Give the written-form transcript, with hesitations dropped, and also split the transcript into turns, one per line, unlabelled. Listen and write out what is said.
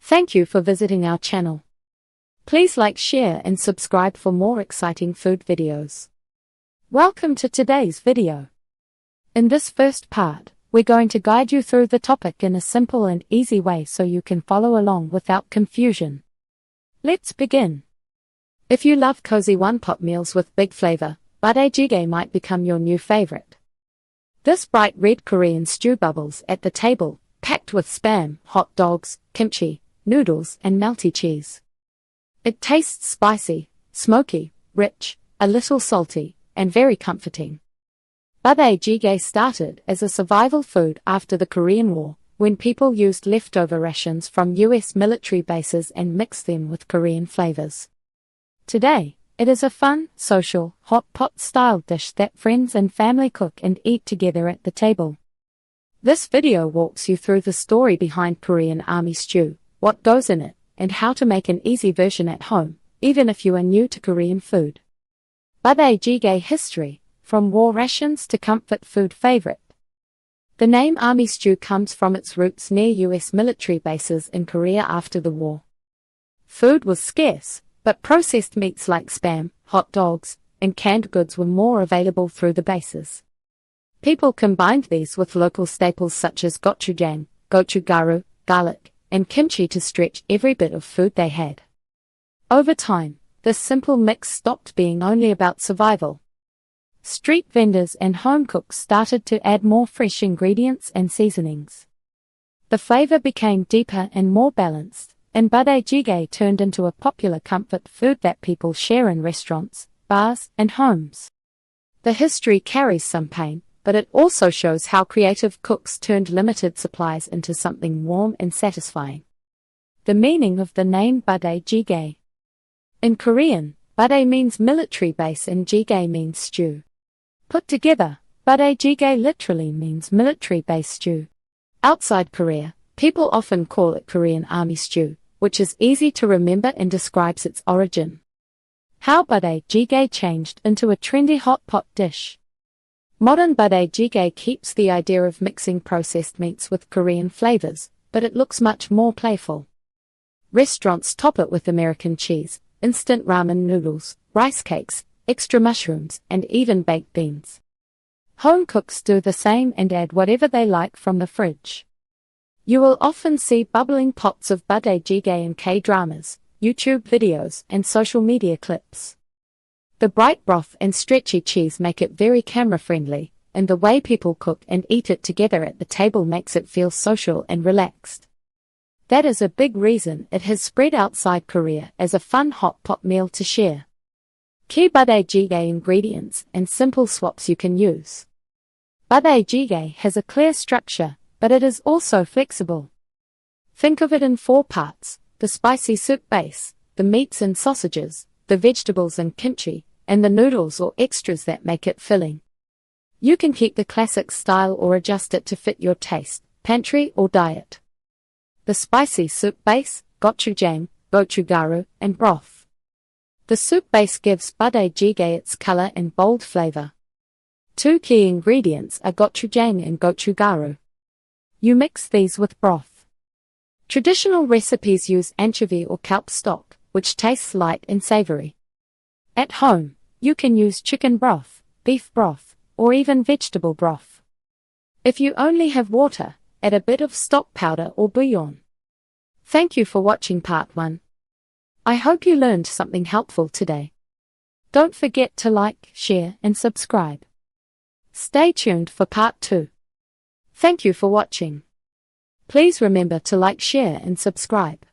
Thank you for visiting our channel. Please like, share and subscribe for more exciting food videos. Welcome to today's video. In this first part, we're going to guide you through the topic in a simple and easy way so you can follow along without confusion. Let's begin. If you love cozy one-pot meals with big flavor, Budae Jjigae might become your new favorite. This bright red Korean stew bubbles at the table, packed with spam, hot dogs, kimchi, noodles and melty cheese. It tastes spicy, smoky, rich, a little salty, and very comforting. Budae Jjigae started as a survival food after the Korean War, when people used leftover rations from US military bases and mixed them with Korean flavors. Today, it is a fun, social, hot pot-style dish that friends and family cook and eat together at the table. This video walks you through the story behind Korean army stew, what goes in it, and how to make an easy version at home, even if you are new to Korean food. Budae Jjigae history, from war rations to comfort food favorite. The name army stew comes from its roots near US military bases in Korea after the war. Food was scarce, but processed meats like spam, hot dogs, and canned goods were more available through the bases. People combined these with local staples such as gochujang, gochugaru, garlic, and kimchi to stretch every bit of food they had. Over time, this simple mix stopped being only about survival. Street vendors and home cooks started to add more fresh ingredients and seasonings. The flavor became deeper and more balanced, and Budae Jjigae turned into a popular comfort food that people share in restaurants, bars, and homes. The history carries some pain, but it also shows how creative cooks turned limited supplies into something warm and satisfying. The meaning of the name Budae Jjigae. In Korean, Budae means military base and Jjigae means stew. Put together, Budae Jjigae literally means military base stew. Outside Korea, people often call it Korean army stew, which is easy to remember and describes its origin. How Budae Jjigae changed into a trendy hot pot dish. Modern Budae Jjigae keeps the idea of mixing processed meats with Korean flavors, but it looks much more playful. Restaurants top it with American cheese, instant ramen noodles, rice cakes, extra mushrooms, and even baked beans. Home cooks do the same and add whatever they like from the fridge. You will often see bubbling pots of Budae Jjigae in K-dramas, YouTube videos, and social media clips. The bright broth and stretchy cheese make it very camera-friendly, and the way people cook and eat it together at the table makes it feel social and relaxed. That is a big reason it has spread outside Korea as a fun hot pot meal to share. Key Budae Jjigae ingredients and simple swaps you can use. Budae Jjigae has a clear structure, but it is also flexible. Think of it in 4 parts: the spicy soup base, the meats and sausages, the vegetables and kimchi, and the noodles or extras that make it filling. You can keep the classic style or adjust it to fit your taste, pantry or diet. The spicy soup base, gochujang, gochugaru, and broth. The soup base gives Budae Jjigae its color and bold flavor. 2 key ingredients are gochujang and gochugaru. You mix these with broth. Traditional recipes use anchovy or kelp stock, which tastes light and savory. At home, you can use chicken broth, beef broth, or even vegetable broth. If you only have water, add a bit of stock powder or bouillon. Thank you for watching part 1. I hope you learned something helpful today. Don't forget to like, share, and subscribe. Stay tuned for part 2. Thank you for watching. Please remember to like, share, and subscribe.